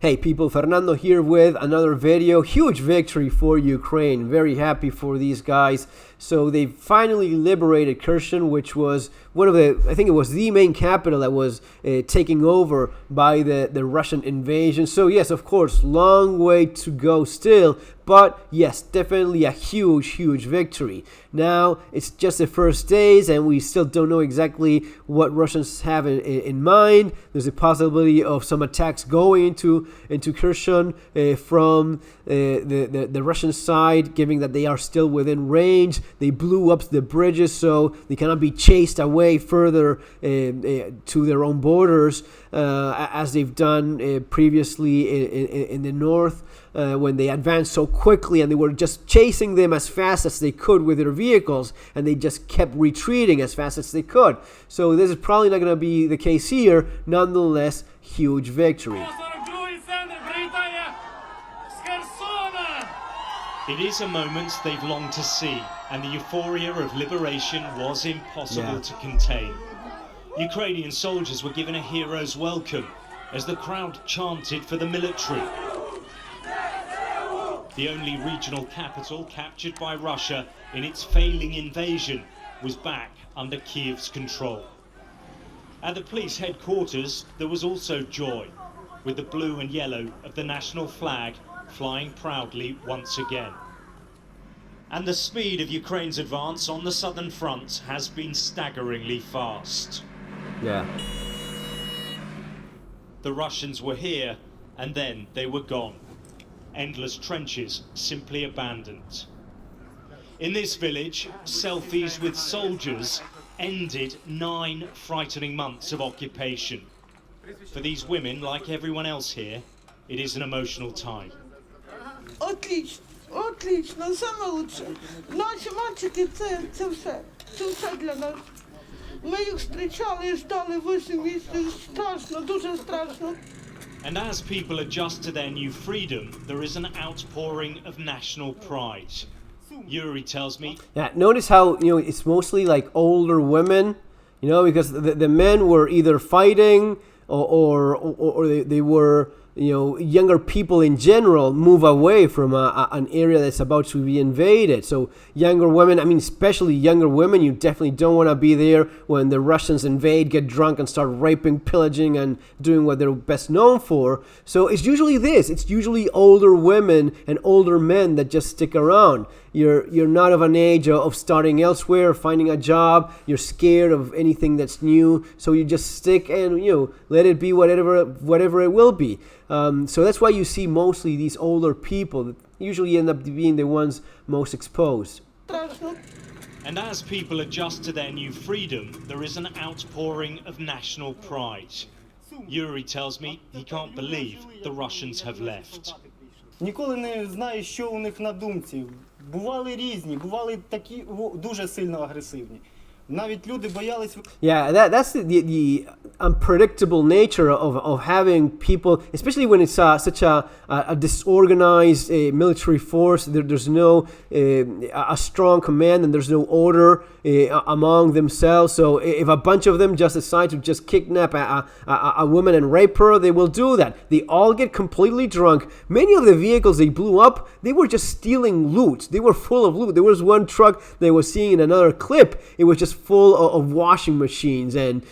Hey people, Fernando here with another video. Huge victory for Ukraine. Very happy for these guys. So they finally liberated Kherson, which was one of the, I think it was the main capital that was taken over by the Russian invasion. So yes, of course, long way to go still. But yes, definitely a huge victory. Now, it's just the first days and we still don't know exactly what Russians have in mind. There's a possibility of some attacks going into Kherson from the Russian side, given that they are still within range. They blew up the bridges, so they cannot be chased away further to their own borders, as they've done previously in the north. When they advanced so quickly and they were just chasing them as fast as they could with their vehicles, and they just kept retreating as fast as they could. So this is probably not going to be the case here. Nonetheless, huge victory. It is a moment they've longed to see, and the euphoria of liberation was impossible to contain. Ukrainian soldiers were given a hero's welcome as the crowd chanted for the military. The only regional capital captured by Russia in its failing invasion was back under Kiev's control. At the police headquarters, there was also joy, with the blue and yellow of the national flag flying proudly once again. And the speed of Ukraine's advance on the southern front has been staggeringly fast. Yeah. The Russians were here, and then they were gone. Endless trenches simply abandoned. In this village, selfies with soldiers ended 9 frightening months of occupation. For these women, like everyone else here, it is an emotional time. Отлично, отлично, саме лучше. Наші мальчики, це все. Це все для нас. Ми їх зустрічали і ждали 8 місяців. Страшно, дуже страшно. And as people adjust to their new freedom, there is an outpouring of national pride. Yuri tells me. Yeah, notice how, it's mostly like older women, because the men were either fighting or they were, younger people in general move away from an area that's about to be invaded. So younger women, especially younger women, you definitely don't want to be there when the Russians invade, get drunk and start raping, pillaging and doing what they're best known for. So it's usually this. It's usually older women and older men that just stick around. You're not of an age of starting elsewhere, finding a job. You're scared of anything that's new, so you just stick and let it be whatever it will be. So that's why you see mostly these older people that usually end up being the ones most exposed. And as people adjust to their new freedom, there is an outpouring of national pride. Yuri tells me he can't believe the Russians have left. Ніколи не знаєш, що у них на думці. Бували різні, бували такі дуже сильно агресивні. Навіть люди боялись. Yeah, that's the unpredictable nature of having people, especially when it's such a disorganized military force. There's no a strong command and there's no order among themselves. So if a bunch of them just decide to just kidnap a woman and rape her, they will do that. They all get completely drunk. Many of the vehicles they blew up, they were just stealing loot. They were full of loot. There was one truck they were seeing in another clip. It was just full of washing machines and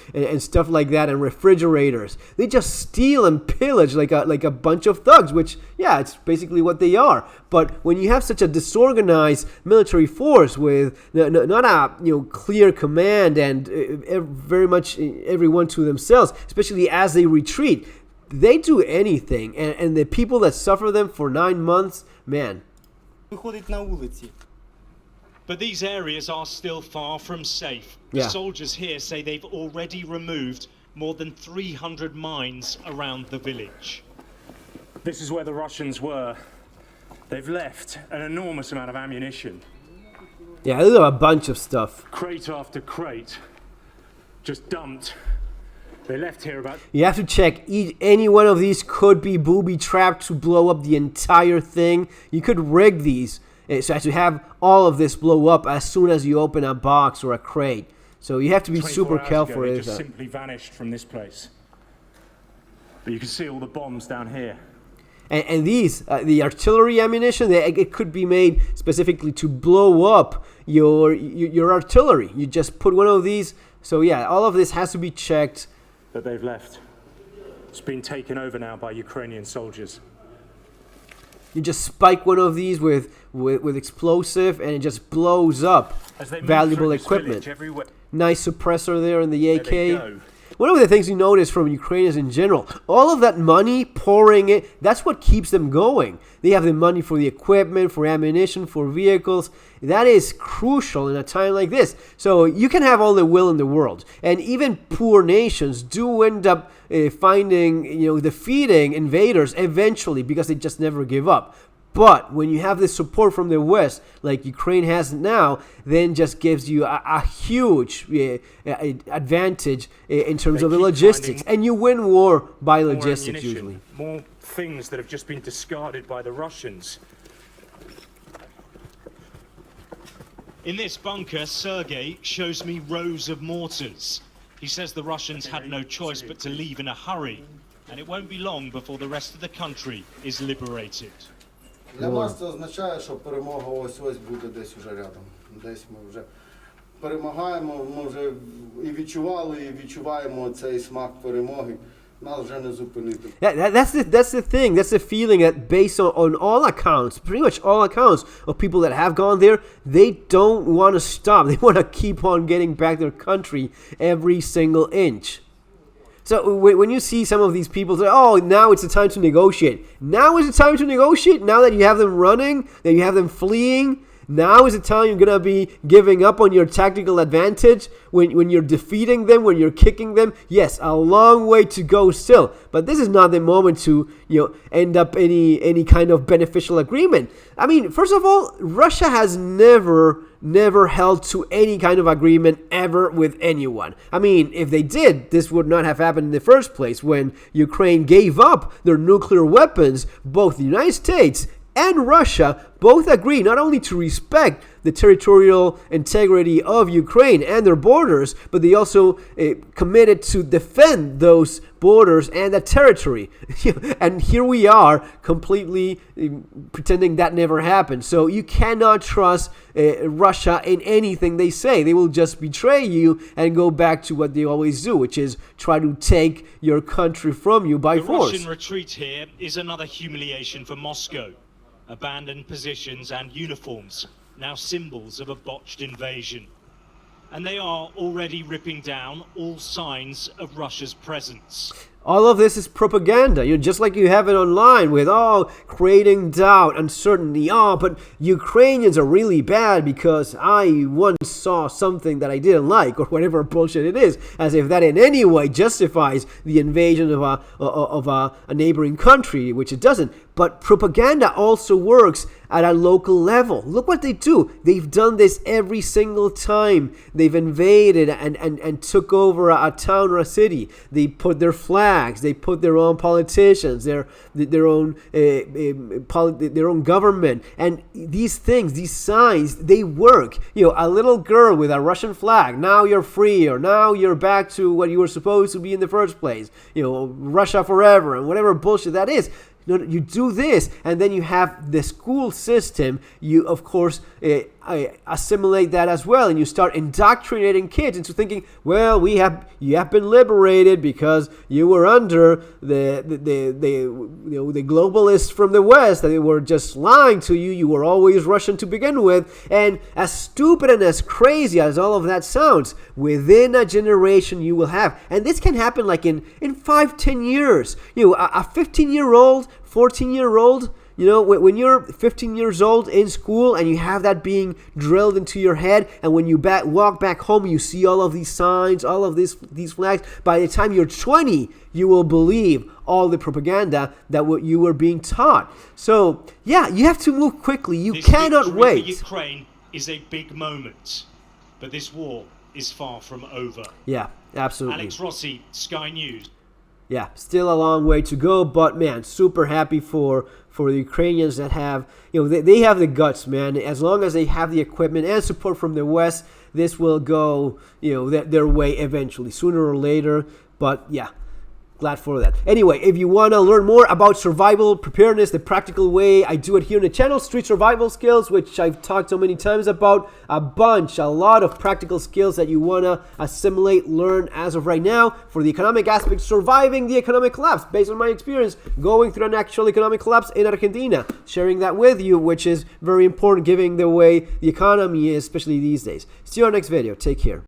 stuff like that, and refrigerators. They just steal and pillage like a bunch of thugs, which, yeah, it's basically what they are. But when you have such a disorganized military force with not a clear command and very much everyone to themselves, especially as they retreat, they do anything. And the people that suffer them for 9 months, man. Виходить на вулиці. But these areas are still far from safe. Yeah. Soldiers here say they've already removed more than 300 mines around the village. This is where the Russians were. They've left an enormous amount of ammunition. Yeah, there's a bunch of stuff. Crate after crate. Just dumped. They left here about... You have to check. Any one of these could be booby-trapped to blow up the entire thing. You could rig these so as to have all of this blow up as soon as you open a box or a crate. So you have to be super careful. They just simply vanished from this place. But you can see all the bombs down here. And these, the artillery ammunition, it could be made specifically to blow up your artillery. You just put one of these. So yeah, all of this has to be checked. That they've left. It's been taken over now by Ukrainian soldiers. You just spike one of these with explosive, and it just blows up valuable equipment. Nice suppressor there in the AK. One of the things you notice from Ukrainians in general, all of that money pouring in, that's what keeps them going. They have the money for the equipment, for ammunition, for vehicles. That is crucial in a time like this. So you can have all the will in the world. And even poor nations do end up defeating invaders eventually, because they just never give up. But when you have this support from the West, like Ukraine has now, then just gives you a huge advantage in terms of the logistics. And you win war by logistics usually. More things that have just been discarded by the Russians. In this bunker, Sergei shows me rows of mortars. He says the Russians had no choice but to leave in a hurry, and it won't be long before the rest of the country is liberated. Для нас це означає, що перемога ось-ось буде десь уже рядом. Десь ми вже перемагаємо, ми вже і відчували, і відчуваємо цей смак перемоги. Нас вже не зупинити. That's the thing. That's the feeling that based on all accounts, pretty much all accounts of people that have gone there, they don't want to stop. They want to keep on getting back their country every single inch. So when you see some of these people say, oh, now it's the time to negotiate. Now is the time to negotiate? Now that you have them running, that you have them fleeing, now is the time you're going to be giving up on your tactical advantage when you're defeating them, when you're kicking them. Yes, a long way to go still. But this is not the moment to end up any kind of beneficial agreement. I mean, first of all, Russia has never held to any kind of agreement ever with anyone. I mean, if they did, this would not have happened in the first place. When Ukraine gave up their nuclear weapons, both the United States and Russia both agree not only to respect the territorial integrity of Ukraine and their borders, but they also committed to defend those borders and that territory. And here we are completely pretending that never happened. So you cannot trust Russia in anything they say. They will just betray you and go back to what they always do, which is try to take your country from you by force. The Russian retreat here is another humiliation for Moscow. Abandoned positions and uniforms, now symbols of a botched invasion. And they are already ripping down all signs of Russia's presence. All of this is propaganda, just like you have it online with, creating doubt, uncertainty. But Ukrainians are really bad because I once saw something that I didn't like, or whatever bullshit it is, as if that in any way justifies the invasion of a neighboring country, which it doesn't. But propaganda also works at a local level. Look what they do. They've done this every single time they've invaded and took over a town or a city. They put their flags, they put their own politicians, their own government, and these things, these signs, they work. A little girl with a Russian flag, now you're free, or now you're back to what you were supposed to be in the first place. Russia forever, and whatever bullshit that is. You do this, and then you have the school system. You, of course, assimilate that as well, and you start indoctrinating kids into thinking, well, you have been liberated because you were under the globalists from the West, that they were just lying to you. You were always Russian to begin with. And as stupid and as crazy as all of that sounds, within a generation you will have, and this can happen like in 5-10 years. A 15-year-old, 14-year-old, when you're 15 years old in school and you have that being drilled into your head, and when you walk back home, you see all of these signs, all of these flags. By the time you're 20, you will believe all the propaganda that what you were being taught. So, yeah, you have to move quickly. You cannot wait. For Ukraine is a big moment, but this war is far from over. Yeah, absolutely. Alex Rossi, Sky News. Yeah, still a long way to go, but man, super happy for the Ukrainians that have, they have the guts, man. As long as they have the equipment and support from the West, this will go, their way eventually, sooner or later. But yeah, glad for that. Anyway, if you want to learn more about survival preparedness, the practical way I do it here on the channel, street survival skills, which I've talked so many times about, a lot of practical skills that you want to assimilate, learn as of right now for the economic aspect, surviving the economic collapse based on my experience going through an actual economic collapse in Argentina, sharing that with you, which is very important given the way the economy is, especially these days. See you on our next video. Take care.